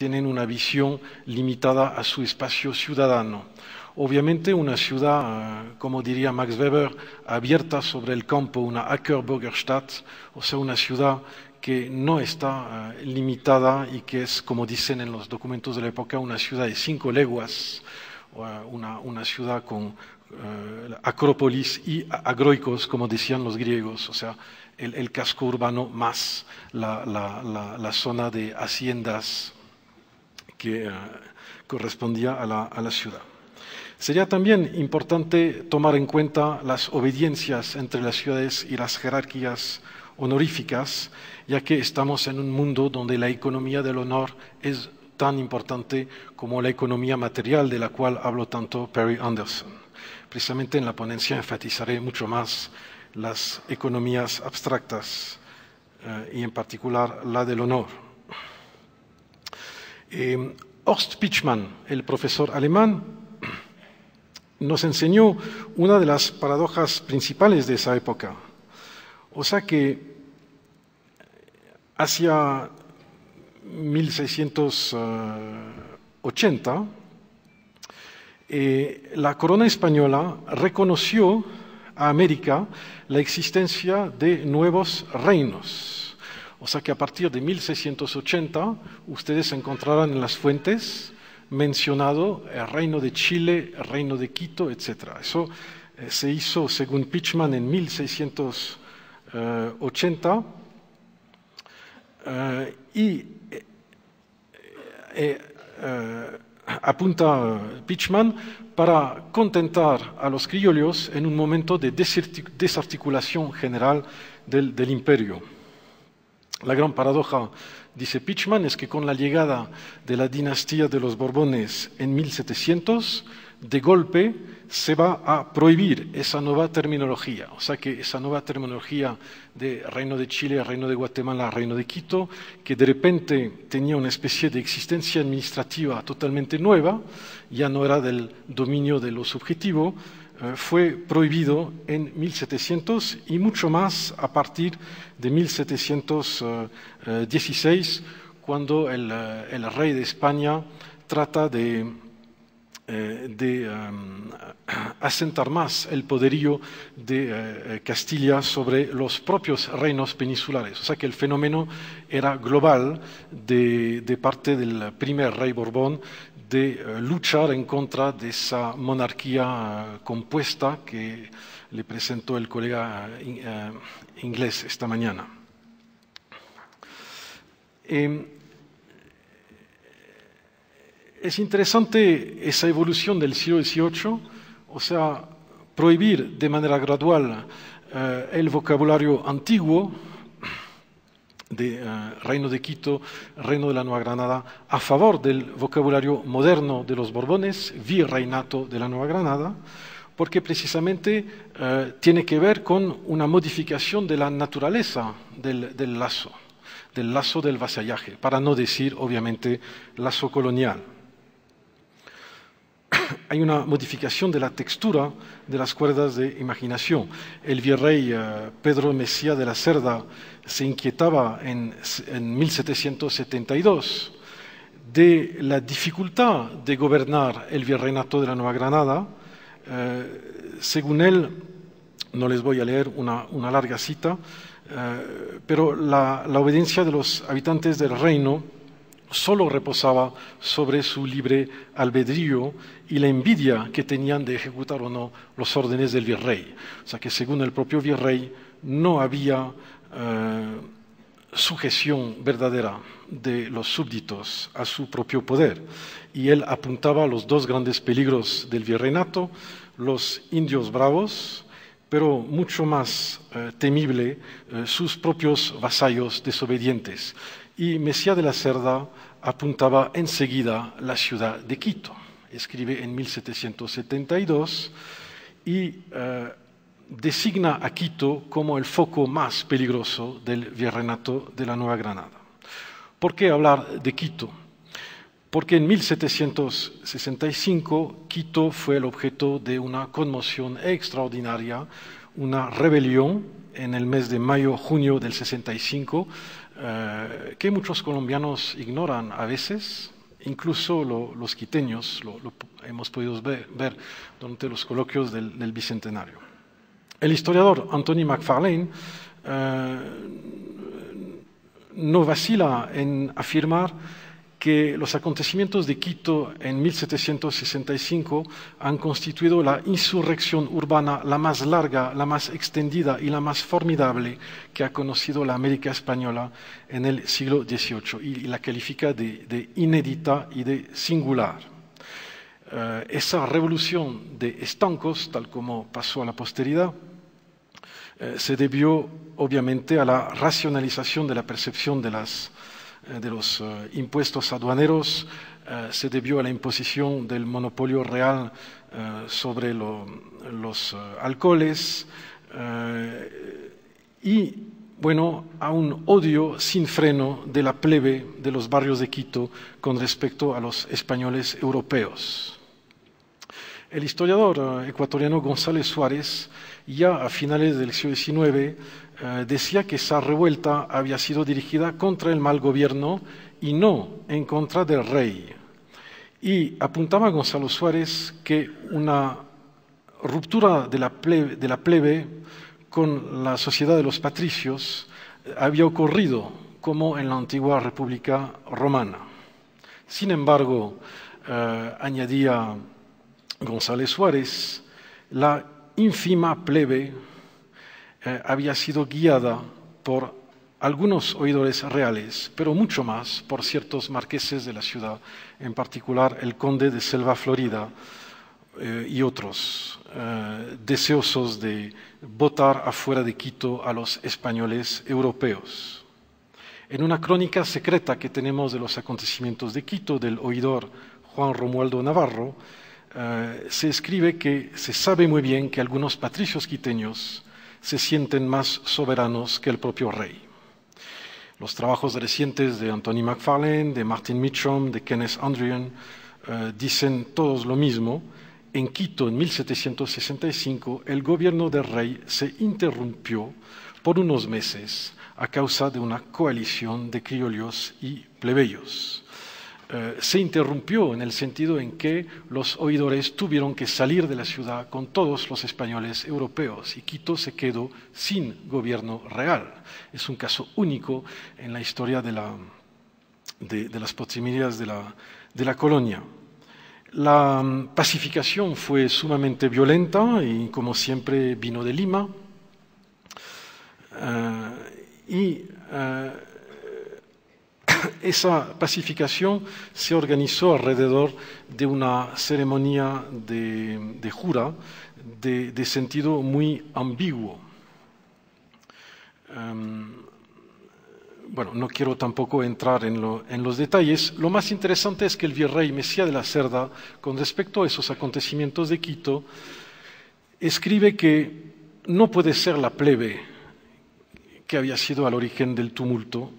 tienen una visión limitada a su espacio ciudadano. Obviamente una ciudad, como diría Max Weber, abierta sobre el campo, una Ackerbürgerstadt, o sea, una ciudad que no está limitada y que es, como dicen en los documentos de la época, una ciudad de 5 leguas, una ciudad con acrópolis y agroicos, como decían los griegos, o sea, el casco urbano más la zona de haciendas que correspondía a la ciudad. Sería también importante tomar en cuenta las obediencias entre las ciudades y las jerarquías honoríficas, ya que estamos en un mundo donde la economía del honor es tan importante como la economía material, de la cual habló tanto Perry Anderson. Precisamente en la ponencia enfatizaré mucho más las economías abstractas y en particular la del honor. Horst Pichmann, el profesor alemán, nos enseñó una de las paradojas principales de esa época. O sea que hacia 1680, la corona española reconoció a América la existencia de nuevos reinos. O sea que a partir de 1680 ustedes encontrarán en las fuentes mencionado el reino de Chile, el reino de Quito, etc. Eso se hizo, según Pichmann, en 1680 y apunta Pichmann para contentar a los criollos en un momento de desarticulación general del imperio. La gran paradoja, dice Pichmann, es que con la llegada de la dinastía de los Borbones en 1700, de golpe se va a prohibir esa nueva terminología. O sea que esa nueva terminología de Reino de Chile, Reino de Guatemala, Reino de Quito, que de repente tenía una especie de existencia administrativa totalmente nueva, ya no era del dominio de lo subjetivo, fue prohibido en 1700 y mucho más a partir de 1716, cuando el rey de España trata de asentar más el poderío de Castilla sobre los propios reinos peninsulares. O sea que el fenómeno era global de parte del primer rey Borbón, de luchar en contra de esa monarquía compuesta que le presentó el colega inglés esta mañana. Es interesante esa evolución del siglo XVIII, o sea, prohibir de manera gradual el vocabulario antiguo de Reino de Quito, Reino de la Nueva Granada, a favor del vocabulario moderno de los Borbones, Virreinato de la Nueva Granada, porque precisamente tiene que ver con una modificación de la naturaleza del lazo del vasallaje, para no decir, obviamente, lazo colonial. Hay una modificación de la textura de las cuerdas de imaginación. El virrey Pedro Mesía de la Cerda se inquietaba en 1772 de la dificultad de gobernar el virreinato de la Nueva Granada. Según él, no les voy a leer una larga cita, pero la obediencia de los habitantes del reino solo reposaba sobre su libre albedrío y la envidia que tenían de ejecutar o no los órdenes del virrey. O sea que según el propio virrey no había sujeción verdadera de los súbditos a su propio poder. Y él apuntaba a los dos grandes peligros del virreinato, los indios bravos, pero mucho más temible, sus propios vasallos desobedientes. Y Mesía de la Cerda apuntaba enseguida la ciudad de Quito. Escribe en 1772 y designa a Quito como el foco más peligroso del virreinato de la Nueva Granada. ¿Por qué hablar de Quito? Porque en 1765 Quito fue el objeto de una conmoción extraordinaria, una rebelión en el mes de mayo-junio del 65, que muchos colombianos ignoran a veces, incluso los quiteños lo hemos podido ver durante los coloquios del Bicentenario. El historiador Anthony Macfarlane no vacila en afirmar que los acontecimientos de Quito en 1765 han constituido la insurrección urbana la más larga, la más extendida y la más formidable que ha conocido la América española en el siglo XVIII, y la califica de inédita y de singular. Esa revolución de estancos, tal como pasó a la posteridad, se debió obviamente a la racionalización de la percepción de los impuestos aduaneros, se debió a la imposición del monopolio real sobre los alcoholes y, bueno, a un odio sin freno de la plebe de los barrios de Quito con respecto a los españoles europeos. El historiador ecuatoriano González Suárez, ya a finales del siglo XIX, decía que esa revuelta había sido dirigida contra el mal gobierno y no en contra del rey. Y apuntaba a Gonzalo Suárez que una ruptura de la plebe con la sociedad de los patricios había ocurrido como en la antigua República Romana. Sin embargo, añadía González Suárez, la ínfima plebe había sido guiada por algunos oidores reales, pero mucho más por ciertos marqueses de la ciudad, en particular el conde de Selva Florida y otros, deseosos de botar afuera de Quito a los españoles europeos. En una crónica secreta que tenemos de los acontecimientos de Quito, del oidor Juan Romualdo Navarro, se escribe que se sabe muy bien que algunos patricios quiteños se sienten más soberanos que el propio rey. Los trabajos recientes de Anthony Macfarlane, de Martin Mitchum, de Kenneth Andrian dicen todos lo mismo. En Quito, en 1765, el gobierno del rey se interrumpió por unos meses a causa de una coalición de criollos y plebeyos. Se interrumpió en el sentido en que los oidores tuvieron que salir de la ciudad con todos los españoles europeos y Quito se quedó sin gobierno real. Es un caso único en la historia de las proximidades de la colonia. La pacificación fue sumamente violenta y, como siempre, vino de Lima. Esa pacificación se organizó alrededor de una ceremonia de jura de sentido muy ambiguo. Bueno, no quiero tampoco entrar en los detalles. Lo más interesante es que el virrey Mesía de la Cerda, con respecto a esos acontecimientos de Quito, escribe que no puede ser la plebe que había sido al origen del tumulto,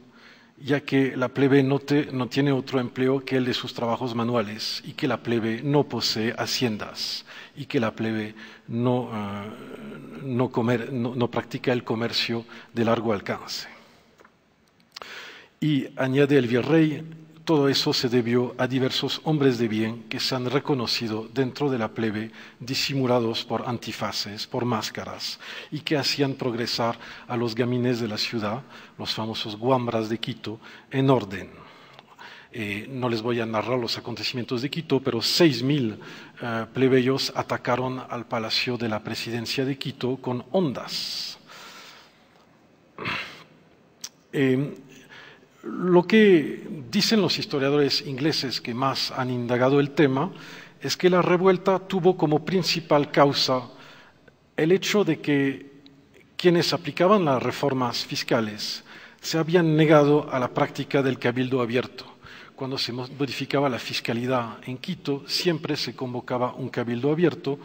ya que la plebe no tiene otro empleo que el de sus trabajos manuales y que la plebe no posee haciendas y que la plebe no practica el comercio de largo alcance. Y añade el virrey, todo eso se debió a diversos hombres de bien que se han reconocido dentro de la plebe, disimulados por antifaces, por máscaras, y que hacían progresar a los gamines de la ciudad, los famosos guambras de Quito, en orden. No les voy a narrar los acontecimientos de Quito, pero 6.000 plebeyos atacaron al Palacio de la Presidencia de Quito con hondas. Lo que dicen los historiadores ingleses que más han indagado el tema es que la revuelta tuvo como principal causa el hecho de que quienes aplicaban las reformas fiscales se habían negado a la práctica del cabildo abierto. Cuando se modificaba la fiscalidad en Quito, siempre se convocaba un cabildo abierto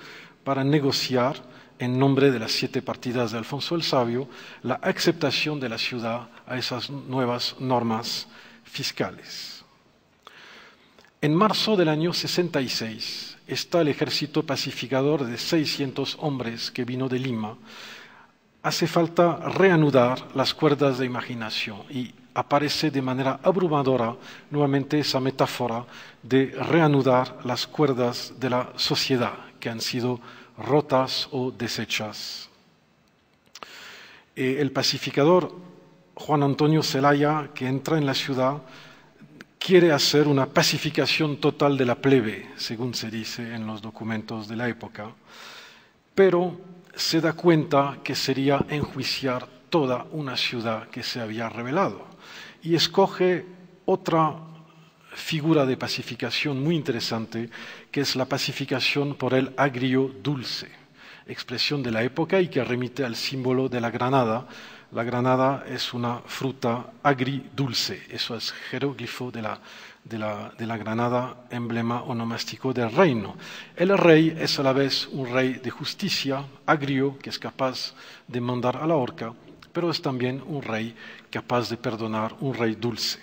para negociar en nombre de las 7 partidas de Alfonso el Sabio, la aceptación de la ciudad a esas nuevas normas fiscales. En marzo del año 66 está el ejército pacificador de 600 hombres que vino de Lima. Hace falta reanudar las cuerdas de imaginación y aparece de manera abrumadora nuevamente esa metáfora de reanudar las cuerdas de la sociedad que han sido rotas o deshechas. El pacificador Juan Antonio Zelaya, que entra en la ciudad, quiere hacer una pacificación total de la plebe, según se dice en los documentos de la época, pero se da cuenta que sería enjuiciar toda una ciudad que se había rebelado y escoge otra figura de pacificación muy interesante, que es la pacificación por el agrio dulce, expresión de la época y que remite al símbolo de la granada. La granada es una fruta agridulce, eso es jeroglifo de la granada, emblema onomástico del reino. El rey es a la vez un rey de justicia, agrio, que es capaz de mandar a la horca, pero es también un rey capaz de perdonar, un rey dulce.